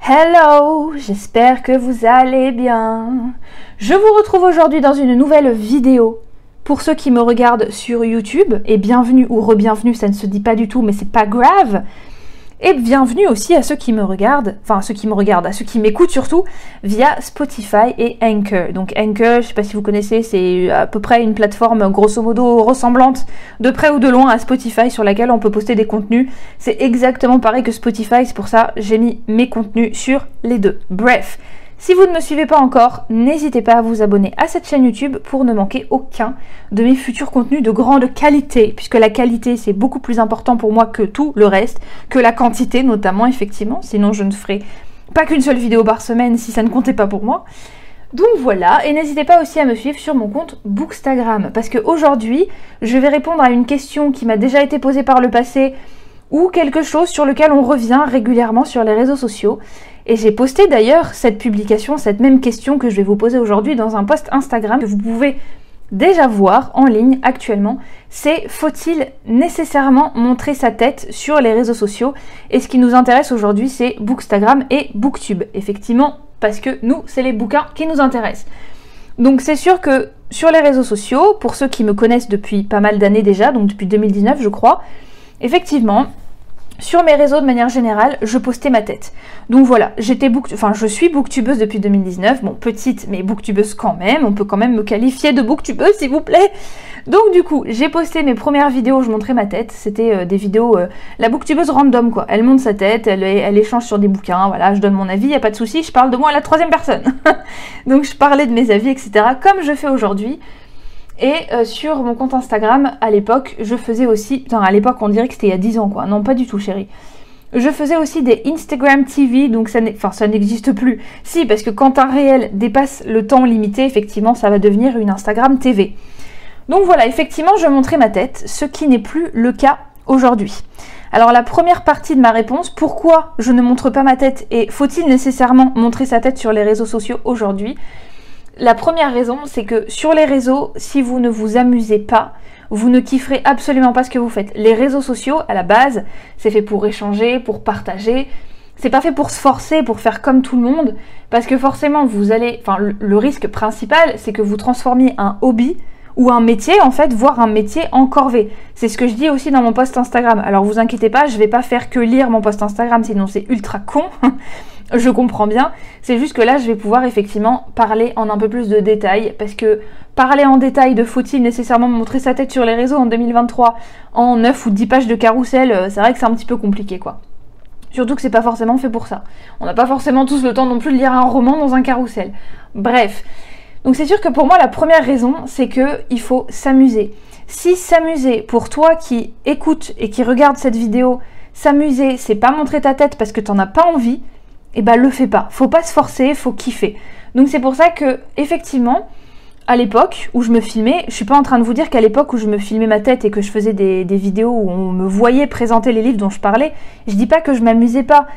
Hello, j'espère que vous allez bien. Je vous retrouve aujourd'hui dans une nouvelle vidéo. Pour ceux qui me regardent sur YouTube, et bienvenue ou re-bienvenue, ça ne se dit pas du tout, mais c'est pas grave. Et bienvenue aussi à ceux qui me regardent, à ceux qui m'écoutent surtout, via Spotify et Anchor. Donc Anchor, je sais pas si vous connaissez, c'est à peu près une plateforme grosso modo ressemblante de près ou de loin à Spotify sur laquelle on peut poster des contenus. C'est exactement pareil que Spotify, c'est pour ça que j'ai mis mes contenus sur les deux. Bref. Si vous ne me suivez pas encore, n'hésitez pas à vous abonner à cette chaîne YouTube pour ne manquer aucun de mes futurs contenus de grande qualité, puisque la qualité c'est beaucoup plus important pour moi que tout le reste, que la quantité notamment effectivement, sinon je ne ferai pas qu'une seule vidéo par semaine si ça ne comptait pas pour moi. Donc voilà, et n'hésitez pas aussi à me suivre sur mon compte Bookstagram, parce qu'aujourd'hui je vais répondre à une question qui m'a déjà été posée par le passé, ou quelque chose sur lequel on revient régulièrement sur les réseaux sociaux. Et j'ai posté d'ailleurs cette publication, cette même question que je vais vous poser aujourd'hui dans un post Instagram que vous pouvez déjà voir en ligne actuellement. C'est faut-il nécessairement montrer sa tête sur les réseaux sociaux? Et ce qui nous intéresse aujourd'hui, c'est Bookstagram et Booktube. Effectivement, parce que nous, c'est les bouquins qui nous intéressent. Donc c'est sûr que sur les réseaux sociaux, pour ceux qui me connaissent depuis pas mal d'années déjà, donc depuis 2019 je crois, effectivement, sur mes réseaux de manière générale, je postais ma tête. Donc voilà, je suis booktubeuse depuis 2019. Bon, petite, mais booktubeuse quand même. On peut quand même me qualifier de booktubeuse, s'il vous plaît. Donc du coup, j'ai posté mes premières vidéos où je montrais ma tête. C'était des vidéos, la booktubeuse random quoi. Elle montre sa tête, elle échange sur des bouquins. Voilà, je donne mon avis, y a pas de souci. Je parle de moi à la troisième personne. Donc je parlais de mes avis, etc. Comme je fais aujourd'hui. Et sur mon compte Instagram, à l'époque, je faisais aussi... Putain, à l'époque, on dirait que c'était il y a 10 ans, quoi. Non, pas du tout, chérie. Je faisais aussi des Instagram TV, donc ça n'existe plus. Si, parce que quand un réel dépasse le temps limité, effectivement, ça va devenir une Instagram TV. Donc voilà, effectivement, je montrais ma tête, ce qui n'est plus le cas aujourd'hui. Alors la première partie de ma réponse, pourquoi je ne montre pas ma tête et faut-il nécessairement montrer sa tête sur les réseaux sociaux aujourd'hui ? La première raison, c'est que sur les réseaux, si vous ne vous amusez pas, vous ne kifferez absolument pas ce que vous faites. Les réseaux sociaux, à la base, c'est fait pour échanger, pour partager. C'est pas fait pour se forcer, pour faire comme tout le monde, parce que forcément, le risque principal, c'est que vous transformiez un hobby ou un métier, en fait, voire un métier en corvée. C'est ce que je dis aussi dans mon post Instagram. Alors vous inquiétez pas, je vais pas faire que lire mon post Instagram, sinon c'est ultra con. Je comprends bien, c'est juste que là je vais pouvoir effectivement parler en un peu plus de détails, parce que parler en détail de faut-il nécessairement montrer sa tête sur les réseaux en 2023 en 9 ou 10 pages de carrousel, c'est vrai que c'est un petit peu compliqué quoi. Surtout que c'est pas forcément fait pour ça. On n'a pas forcément tous le temps non plus de lire un roman dans un carrousel. Bref, donc c'est sûr que pour moi la première raison c'est que il faut s'amuser. Si s'amuser pour toi qui écoute et qui regarde cette vidéo, s'amuser c'est pas montrer ta tête parce que t'en as pas envie, et bah le fais pas, faut pas se forcer, faut kiffer. Donc c'est pour ça que, effectivement, à l'époque où je me filmais, je suis pas en train de vous dire qu'à l'époque où je me filmais ma tête et que je faisais des vidéos où on me voyait présenter les livres dont je parlais, je dis pas que je m'amusais pas,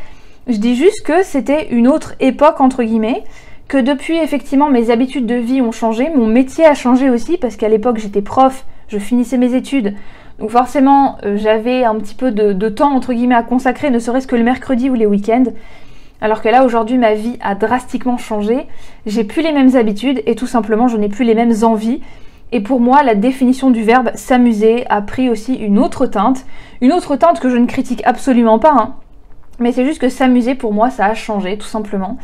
je dis juste que c'était une autre époque entre guillemets, que depuis effectivement mes habitudes de vie ont changé, mon métier a changé aussi, parce qu'à l'époque j'étais prof, je finissais mes études, donc forcément j'avais un petit peu de temps entre guillemets à consacrer, ne serait-ce que le mercredi ou les week-ends. Alors que là, aujourd'hui, ma vie a drastiquement changé. J'ai plus les mêmes habitudes et tout simplement, je n'ai plus les mêmes envies. Et pour moi, la définition du verbe s'amuser a pris aussi une autre teinte que je ne critique absolument pas, hein. Mais c'est juste que s'amuser, pour moi, ça a changé, tout simplement.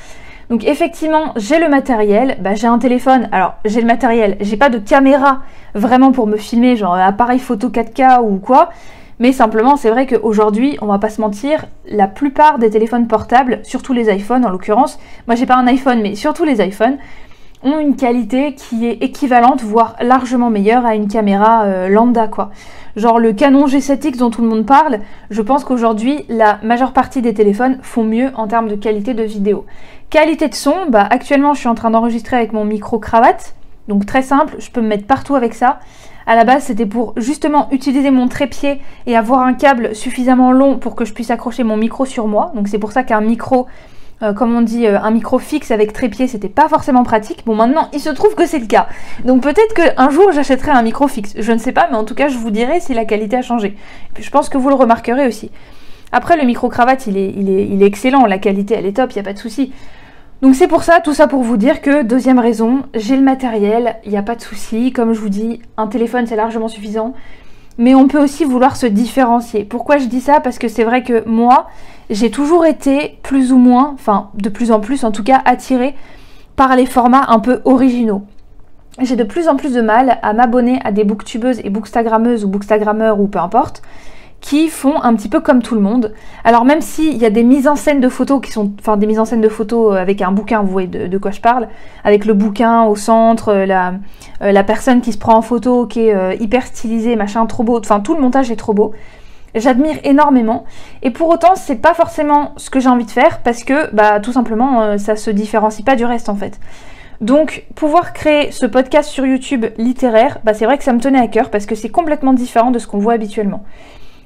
Donc effectivement, j'ai le matériel, j'ai un téléphone, alors j'ai le matériel, j'ai pas de caméra vraiment pour me filmer, genre appareil photo 4K ou quoi. Mais simplement, c'est vrai qu'aujourd'hui, on va pas se mentir, la plupart des téléphones portables, surtout les iPhones en l'occurrence, moi j'ai pas un iPhone, mais surtout les iPhones, ont une qualité qui est équivalente, voire largement meilleure à une caméra lambda quoi. Genre le Canon G7X dont tout le monde parle, je pense qu'aujourd'hui, la majeure partie des téléphones font mieux en termes de qualité de vidéo. Qualité de son, actuellement je suis en train d'enregistrer avec mon micro cravate, donc très simple, je peux me mettre partout avec ça. À la base, c'était pour justement utiliser mon trépied et avoir un câble suffisamment long pour que je puisse accrocher mon micro sur moi. Donc c'est pour ça qu'un micro, comme on dit, un micro fixe avec trépied, c'était pas forcément pratique. Bon, maintenant, il se trouve que c'est le cas. Donc peut-être qu'un jour, j'achèterai un micro fixe. Je ne sais pas, mais en tout cas, je vous dirai si la qualité a changé. Et puis je pense que vous le remarquerez aussi. Après, le micro-cravate, il est excellent, la qualité, elle est top, il n'y a pas de souci. Donc c'est pour ça, tout ça pour vous dire que, deuxième raison, j'ai le matériel, il n'y a pas de souci. Comme je vous dis, un téléphone, c'est largement suffisant. Mais on peut aussi vouloir se différencier. Pourquoi je dis ça? Parce que c'est vrai que moi, j'ai toujours été plus ou moins, enfin de plus en plus en tout cas, attirée par les formats un peu originaux. J'ai de plus en plus de mal à m'abonner à des booktubeuses et bookstagrammeuses ou bookstagrammeurs ou peu importe, qui font un petit peu comme tout le monde. Alors même s'il y a des mises en scène de photos qui sont, enfin des mises en scène de photos avec un bouquin, vous voyez de quoi je parle, avec le bouquin au centre, la personne qui se prend en photo, qui est hyper stylisée, machin, trop beau, enfin tout le montage est trop beau. J'admire énormément, et pour autant c'est pas forcément ce que j'ai envie de faire, parce que bah tout simplement ça se différencie pas du reste en fait. Donc pouvoir créer ce podcast sur YouTube littéraire, bah c'est vrai que ça me tenait à cœur, parce que c'est complètement différent de ce qu'on voit habituellement.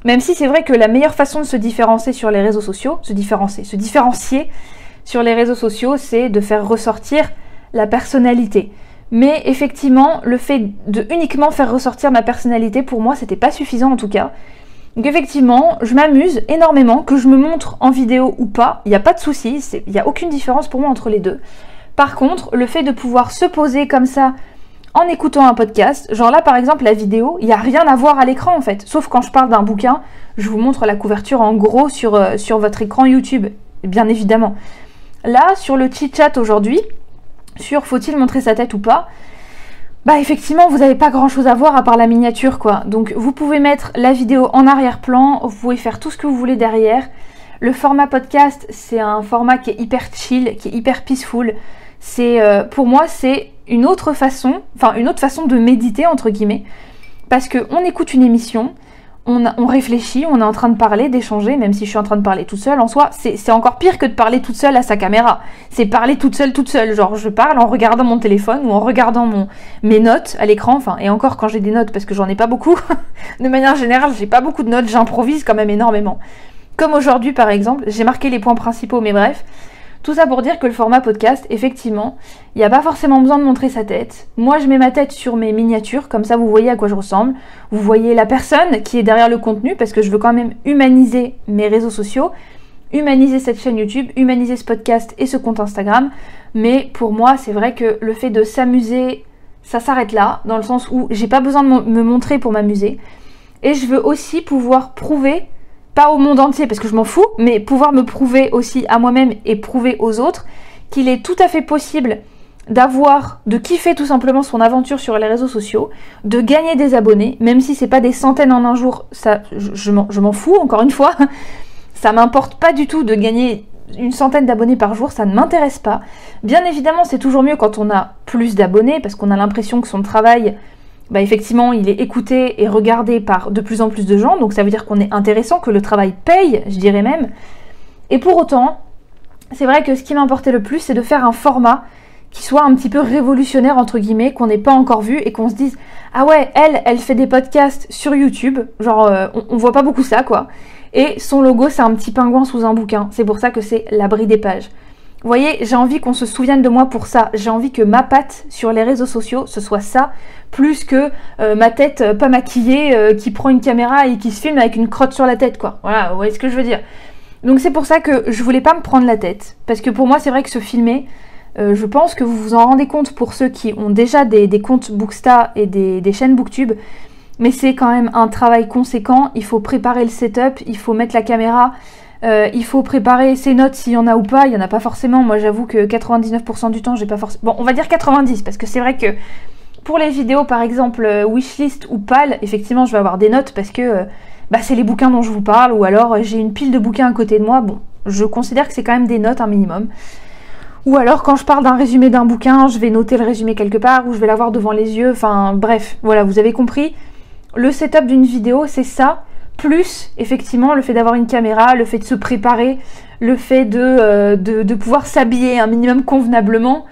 Même si c'est vrai que la meilleure façon de se différencier sur les réseaux sociaux, se différencier sur les réseaux sociaux, c'est de faire ressortir la personnalité. Mais effectivement, le fait de uniquement faire ressortir ma personnalité, pour moi c'était pas suffisant en tout cas. Donc effectivement, je m'amuse énormément, que je me montre en vidéo ou pas, il n'y a pas de souci, il n'y a aucune différence pour moi entre les deux. Par contre, le fait de pouvoir se poser comme ça en écoutant un podcast, genre là par exemple la vidéo, il n'y a rien à voir à l'écran en fait, sauf quand je parle d'un bouquin, je vous montre la couverture en gros sur votre écran YouTube, bien évidemment. Là, sur le chit-chat aujourd'hui, sur faut-il montrer sa tête ou pas, bah effectivement vous n'avez pas grand chose à voir à part la miniature quoi. Donc vous pouvez mettre la vidéo en arrière-plan, vous pouvez faire tout ce que vous voulez derrière. Le format podcast, c'est un format qui est hyper chill, qui est hyper peaceful. C'est pour moi c'est une autre façon de méditer entre guillemets, parce que on écoute une émission, on réfléchit, on est en train de parler, d'échanger, même si je suis en train de parler toute seule, en soi, c'est encore pire que de parler toute seule à sa caméra. C'est parler toute seule, genre je parle en regardant mon téléphone ou en regardant mes notes à l'écran, enfin, et encore quand j'ai des notes, parce que j'en ai pas beaucoup, de manière générale, j'ai pas beaucoup de notes, j'improvise quand même énormément. Comme aujourd'hui par exemple, j'ai marqué les points principaux, mais bref, tout ça pour dire que le format podcast, effectivement, il n'y a pas forcément besoin de montrer sa tête. Moi, je mets ma tête sur mes miniatures, comme ça vous voyez à quoi je ressemble. Vous voyez la personne qui est derrière le contenu, parce que je veux quand même humaniser mes réseaux sociaux, humaniser cette chaîne YouTube, humaniser ce podcast et ce compte Instagram. Mais pour moi, c'est vrai que le fait de s'amuser, ça s'arrête là, dans le sens où j'ai pas besoin de me montrer pour m'amuser. Et je veux aussi pouvoir prouver, pas au monde entier parce que je m'en fous, mais pouvoir me prouver aussi à moi-même et prouver aux autres qu'il est tout à fait possible de kiffer tout simplement son aventure sur les réseaux sociaux, de gagner des abonnés, même si c'est pas des centaines en un jour, ça, je m'en fous encore une fois, ça m'importe pas du tout de gagner une centaine d'abonnés par jour, ça ne m'intéresse pas. Bien évidemment, c'est toujours mieux quand on a plus d'abonnés, parce qu'on a l'impression que son travail, bah effectivement, il est écouté et regardé par de plus en plus de gens, donc ça veut dire qu'on est intéressant, que le travail paye, je dirais même. Et pour autant, c'est vrai que ce qui m'importait le plus, c'est de faire un format qui soit un petit peu révolutionnaire, entre guillemets, qu'on n'ait pas encore vu, et qu'on se dise « Ah ouais, elle fait des podcasts sur YouTube, genre on voit pas beaucoup ça, quoi. » Et son logo, c'est un petit pingouin sous un bouquin, c'est pour ça que c'est l'abri des pages. Vous voyez, j'ai envie qu'on se souvienne de moi pour ça. J'ai envie que ma patte sur les réseaux sociaux, ce soit ça, plus que ma tête pas maquillée qui prend une caméra et qui se filme avec une crotte sur la tête, quoi. Voilà, vous voyez ce que je veux dire. Donc c'est pour ça que je voulais pas me prendre la tête. Parce que pour moi, c'est vrai que se filmer, je pense que vous vous en rendez compte pour ceux qui ont déjà des comptes Booksta et des chaînes Booktube. Mais c'est quand même un travail conséquent. Il faut préparer le setup, il faut mettre la caméra... il faut préparer ses notes s'il y en a ou pas, il n'y en a pas forcément. Moi j'avoue que 99% du temps j'ai pas forcément... Bon, on va dire 90 parce que c'est vrai que pour les vidéos par exemple Wishlist ou PAL, effectivement je vais avoir des notes parce que c'est les bouquins dont je vous parle, ou alors j'ai une pile de bouquins à côté de moi. Bon, je considère que c'est quand même des notes un minimum. Ou alors quand je parle d'un résumé d'un bouquin, je vais noter le résumé quelque part, ou je vais l'avoir devant les yeux, enfin bref, voilà, vous avez compris. Le setup d'une vidéo, c'est ça. Plus, effectivement, le fait d'avoir une caméra, le fait de se préparer, le fait de pouvoir s'habiller un minimum convenablement.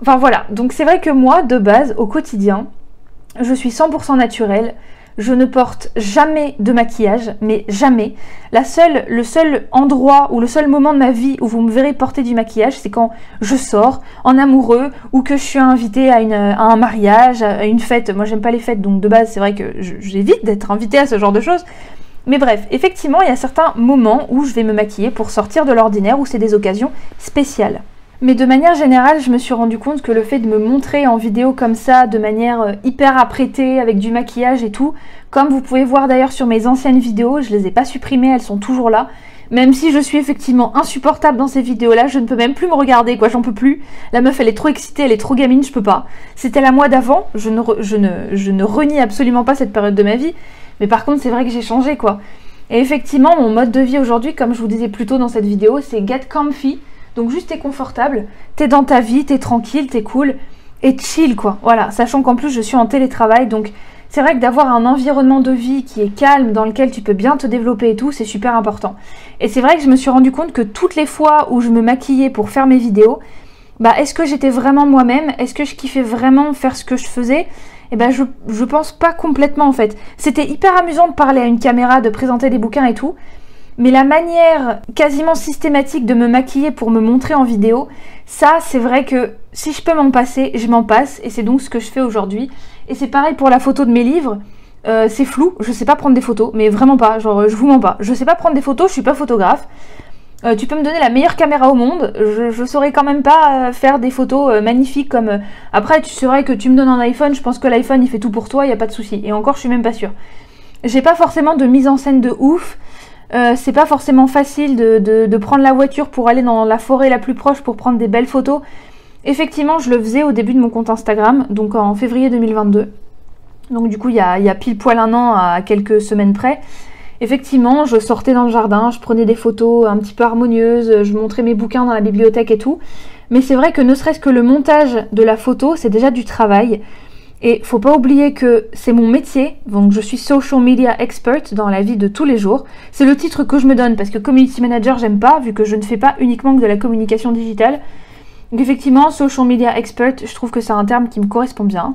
Enfin voilà, donc c'est vrai que moi, de base, au quotidien, je suis 100% naturelle. Je ne porte jamais de maquillage, mais jamais. Le seul endroit ou le seul moment de ma vie où vous me verrez porter du maquillage, c'est quand je sors en amoureux ou que je suis invitée à un mariage, à une fête. Moi, j'aime pas les fêtes, donc de base, c'est vrai que j'évite d'être invitée à ce genre de choses. Mais bref, effectivement, il y a certains moments où je vais me maquiller pour sortir de l'ordinaire, où c'est des occasions spéciales. Mais de manière générale, je me suis rendu compte que le fait de me montrer en vidéo comme ça, de manière hyper apprêtée, avec du maquillage et tout, comme vous pouvez voir d'ailleurs sur mes anciennes vidéos, je les ai pas supprimées, elles sont toujours là. Même si je suis effectivement insupportable dans ces vidéos-là, je ne peux même plus me regarder, quoi, j'en peux plus. La meuf, elle est trop excitée, elle est trop gamine, je peux pas. C'était la moi d'avant, je ne renie absolument pas cette période de ma vie, mais par contre, c'est vrai que j'ai changé, quoi. Et effectivement, mon mode de vie aujourd'hui, comme je vous disais plus tôt dans cette vidéo, c'est get comfy. Donc juste t'es confortable, t'es dans ta vie, t'es tranquille, t'es cool et chill quoi. Voilà, sachant qu'en plus je suis en télétravail, donc c'est vrai que d'avoir un environnement de vie qui est calme, dans lequel tu peux bien te développer et tout, c'est super important. Et c'est vrai que je me suis rendu compte que toutes les fois où je me maquillais pour faire mes vidéos, bah est-ce que j'étais vraiment moi-même? Est-ce que je kiffais vraiment faire ce que je faisais? Eh ben je pense pas complètement en fait. C'était hyper amusant de parler à une caméra, de présenter des bouquins et tout. Mais la manière quasiment systématique de me maquiller pour me montrer en vidéo, ça c'est vrai que si je peux m'en passer, je m'en passe et c'est donc ce que je fais aujourd'hui. Et c'est pareil pour la photo de mes livres, c'est flou, je sais pas prendre des photos, mais vraiment pas, genre je vous mens pas. Je sais pas prendre des photos, je suis pas photographe. Tu peux me donner la meilleure caméra au monde, je saurais quand même pas faire des photos magnifiques comme... Après tu saurais que tu me donnes un iPhone, je pense que l'iPhone il fait tout pour toi, y a pas de souci. Et encore je suis même pas sûre. J'ai pas forcément de mise en scène de ouf. C'est pas forcément facile de prendre la voiture pour aller dans la forêt la plus proche pour prendre des belles photos. Effectivement, je le faisais au début de mon compte Instagram, donc en février 2022. Donc du coup, il y a pile poil un an à quelques semaines près. Effectivement, je sortais dans le jardin, je prenais des photos un petit peu harmonieuses, je montrais mes bouquins dans la bibliothèque et tout. Mais c'est vrai que ne serait-ce que le montage de la photo, c'est déjà du travail. Et faut pas oublier que c'est mon métier, donc je suis social media expert dans la vie de tous les jours. C'est le titre que je me donne parce que community manager j'aime pas vu que je ne fais pas uniquement que de la communication digitale. Donc effectivement, social media expert, je trouve que c'est un terme qui me correspond bien.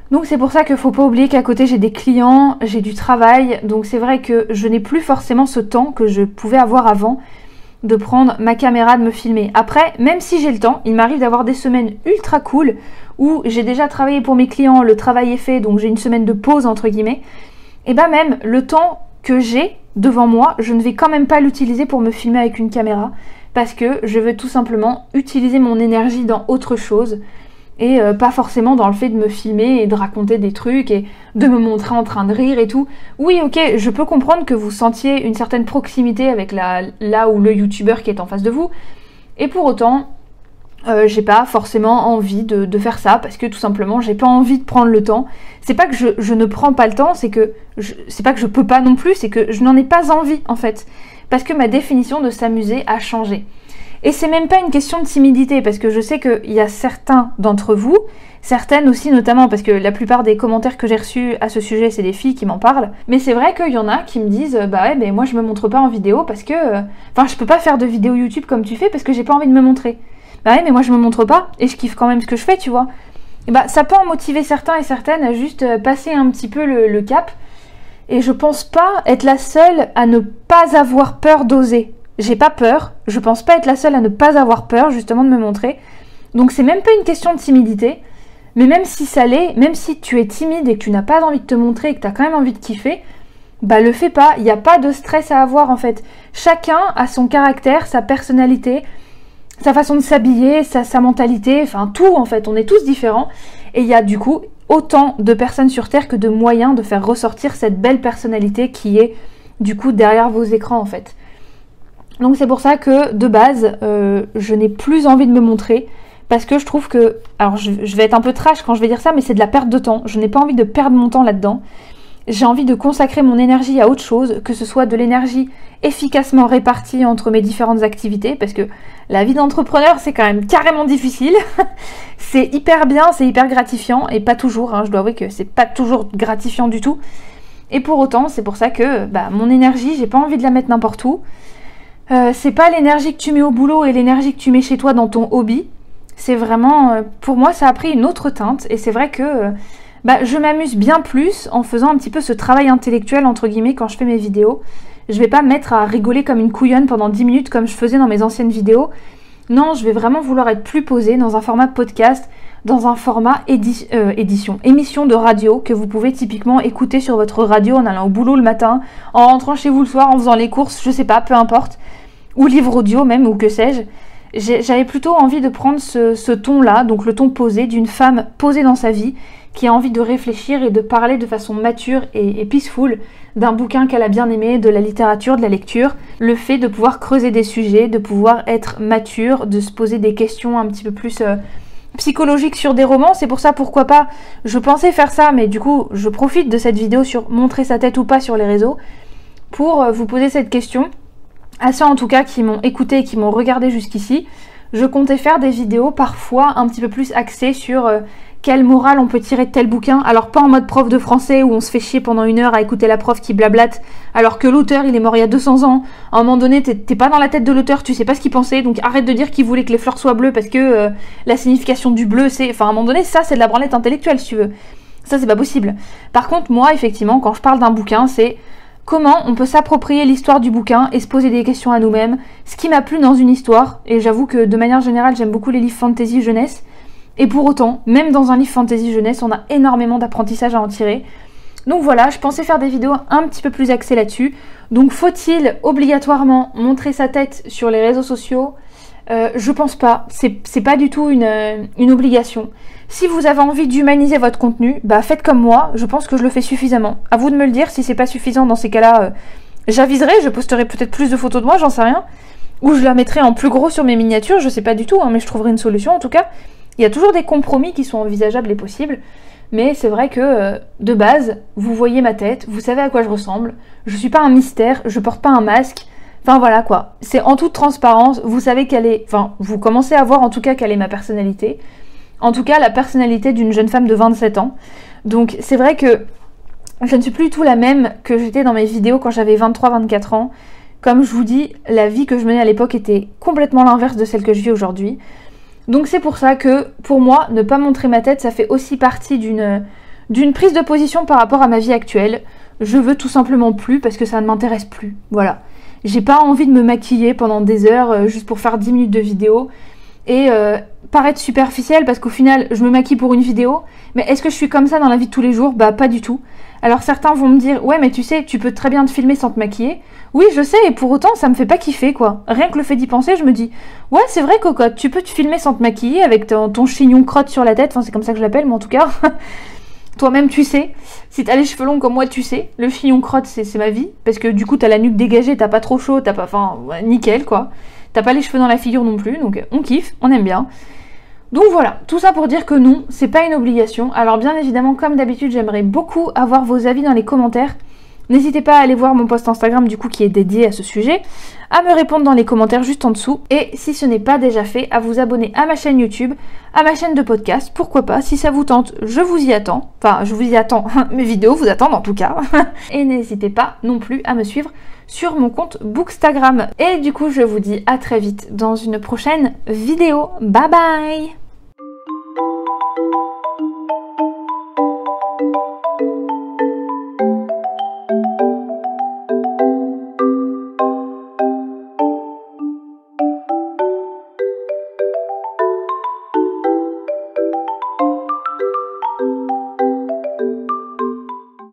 Donc c'est pour ça qu'il faut pas oublier qu'à côté j'ai des clients, j'ai du travail, donc c'est vrai que je n'ai plus forcément ce temps que je pouvais avoir avant de prendre ma caméra, de me filmer. Après, même si j'ai le temps, il m'arrive d'avoir des semaines ultra cool où j'ai déjà travaillé pour mes clients, le travail est fait, donc j'ai une semaine de pause entre guillemets. Et ben même le temps que j'ai devant moi, je ne vais quand même pas l'utiliser pour me filmer avec une caméra parce que je veux tout simplement utiliser mon énergie dans autre chose et pas forcément dans le fait de me filmer et de raconter des trucs et de me montrer en train de rire et tout. Oui, ok, je peux comprendre que vous sentiez une certaine proximité avec là où le youtubeur qui est en face de vous, et pour autant, j'ai pas forcément envie de faire ça parce que tout simplement, j'ai pas envie de prendre le temps. C'est pas que je ne prends pas le temps, c'est pas que je peux pas non plus, c'est que je n'en ai pas envie en fait, parce que ma définition de s'amuser a changé. Et c'est même pas une question de timidité, parce que je sais qu'il y a certains d'entre vous, certaines aussi notamment, parce que la plupart des commentaires que j'ai reçus à ce sujet, c'est des filles qui m'en parlent, mais c'est vrai qu'il y en a qui me disent « Bah ouais, mais moi je me montre pas en vidéo parce que... Enfin, je peux pas faire de vidéo YouTube comme tu fais parce que j'ai pas envie de me montrer. » Bah ouais, mais moi je me montre pas, et je kiffe quand même ce que je fais, tu vois. Et bah ça peut en motiver certains et certaines à juste passer un petit peu le cap, et je pense pas être la seule à ne pas avoir peur d'oser. J'ai pas peur, je pense pas être la seule à ne pas avoir peur justement de me montrer. Donc c'est même pas une question de timidité, mais même si ça l'est, même si tu es timide et que tu n'as pas envie de te montrer et que tu as quand même envie de kiffer, bah le fais pas, il n'y a pas de stress à avoir en fait. Chacun a son caractère, sa personnalité, sa façon de s'habiller, sa mentalité, enfin tout en fait, on est tous différents. Et il y a du coup autant de personnes sur Terre que de moyens de faire ressortir cette belle personnalité qui est du coup derrière vos écrans en fait. Donc c'est pour ça que de base, je n'ai plus envie de me montrer parce que je trouve que, alors je vais être un peu trash quand je vais dire ça, mais c'est de la perte de temps. Je n'ai pas envie de perdre mon temps là-dedans. J'ai envie de consacrer mon énergie à autre chose, que ce soit de l'énergie efficacement répartie entre mes différentes activités, parce que la vie d'entrepreneur c'est quand même carrément difficile. C'est hyper bien, c'est hyper gratifiant, et pas toujours, hein, je dois avouer que c'est pas toujours gratifiant du tout. Et pour autant, c'est pour ça que mon énergie, j'ai pas envie de la mettre n'importe où. C'est pas l'énergie que tu mets au boulot et l'énergie que tu mets chez toi dans ton hobby. C'est vraiment, pour moi, ça a pris une autre teinte. Et c'est vrai que je m'amuse bien plus en faisant un petit peu ce travail intellectuel, entre guillemets, quand je fais mes vidéos. Je vais pas me mettre à rigoler comme une couillonne pendant 10 minutes comme je faisais dans mes anciennes vidéos. Non, je vais vraiment vouloir être plus posée dans un format podcast, dans un format émission de radio que vous pouvez typiquement écouter sur votre radio en allant au boulot le matin, en rentrant chez vous le soir, en faisant les courses, je sais pas, peu importe, ou livre audio même, ou que sais-je. J'avais plutôt envie de prendre ce ton-là, donc le ton posé, d'une femme posée dans sa vie, qui a envie de réfléchir et de parler de façon mature et peaceful d'un bouquin qu'elle a bien aimé, de la littérature, de la lecture, le fait de pouvoir creuser des sujets, de pouvoir être mature, de se poser des questions un petit peu plus psychologiques sur des romans. C'est pour ça, pourquoi pas, je pensais faire ça, mais du coup, je profite de cette vidéo sur montrer sa tête ou pas sur les réseaux, pour vous poser cette question. À ceux en tout cas qui m'ont écouté et qui m'ont regardé jusqu'ici, je comptais faire des vidéos parfois un petit peu plus axées sur quelle morale on peut tirer de tel bouquin. Alors pas en mode prof de français où on se fait chier pendant 1 heure à écouter la prof qui blablate alors que l'auteur il est mort il y a 200 ans. À un moment donné t'es pas dans la tête de l'auteur, tu sais pas ce qu'il pensait, donc arrête de dire qu'il voulait que les fleurs soient bleues parce que la signification du bleu c'est... Enfin à un moment donné ça c'est de la branlette intellectuelle si tu veux. Ça c'est pas possible. Par contre moi effectivement quand je parle d'un bouquin c'est... Comment on peut s'approprier l'histoire du bouquin et se poser des questions à nous-mêmes, ce qui m'a plu dans une histoire, et j'avoue que de manière générale j'aime beaucoup les livres fantasy jeunesse, et pour autant, même dans un livre fantasy jeunesse, on a énormément d'apprentissage à en tirer. Donc voilà, je pensais faire des vidéos un petit peu plus axées là-dessus. Donc faut-il obligatoirement montrer sa tête sur les réseaux sociaux ? Je pense pas, c'est pas du tout une obligation. Si vous avez envie d'humaniser votre contenu, bah faites comme moi, je pense que je le fais suffisamment. À vous de me le dire, si c'est pas suffisant dans ces cas-là, j'aviserai, je posterai peut-être plus de photos de moi, j'en sais rien. Ou je la mettrai en plus gros sur mes miniatures, je sais pas du tout, hein, mais je trouverai une solution en tout cas. Il y a toujours des compromis qui sont envisageables et possibles, mais c'est vrai que de base, vous voyez ma tête, vous savez à quoi je ressemble, je suis pas un mystère, je porte pas un masque. Enfin voilà quoi, c'est en toute transparence, vous savez quelle est, enfin vous commencez à voir en tout cas quelle est ma personnalité, en tout cas la personnalité d'une jeune femme de 27 ans, donc c'est vrai que je ne suis plus du tout la même que j'étais dans mes vidéos quand j'avais 23-24 ans, comme je vous dis, la vie que je menais à l'époque était complètement l'inverse de celle que je vis aujourd'hui, donc c'est pour ça que pour moi, ne pas montrer ma tête, ça fait aussi partie d'une prise de position par rapport à ma vie actuelle, je veux tout simplement plus parce que ça ne m'intéresse plus, voilà. J'ai pas envie de me maquiller pendant des heures juste pour faire 10 minutes de vidéo et paraître superficielle parce qu'au final je me maquille pour une vidéo, mais est-ce que je suis comme ça dans la vie de tous les jours? Bah pas du tout. Alors certains vont me dire ouais mais tu sais tu peux très bien te filmer sans te maquiller. Oui je sais et pour autant ça me fait pas kiffer quoi. Rien que le fait d'y penser je me dis ouais c'est vrai cocotte tu peux te filmer sans te maquiller avec ton chignon crotte sur la tête, enfin c'est comme ça que je l'appelle mais en tout cas... Toi-même tu sais, si t'as les cheveux longs comme moi tu sais, le chignon crotte c'est ma vie, parce que du coup t'as la nuque dégagée, t'as pas trop chaud, t'as pas, enfin ouais, nickel quoi, t'as pas les cheveux dans la figure non plus, donc on kiffe, on aime bien. Donc voilà, tout ça pour dire que non, c'est pas une obligation, alors bien évidemment comme d'habitude j'aimerais beaucoup avoir vos avis dans les commentaires, n'hésitez pas à aller voir mon post Instagram du coup qui est dédié à ce sujet, à me répondre dans les commentaires juste en dessous, et si ce n'est pas déjà fait, à vous abonner à ma chaîne YouTube, à ma chaîne de podcast, pourquoi pas, si ça vous tente, je vous y attends, enfin je vous y attends, mes vidéos vous attendent en tout cas, et n'hésitez pas non plus à me suivre sur mon compte Bookstagram, et du coup je vous dis à très vite dans une prochaine vidéo, bye bye.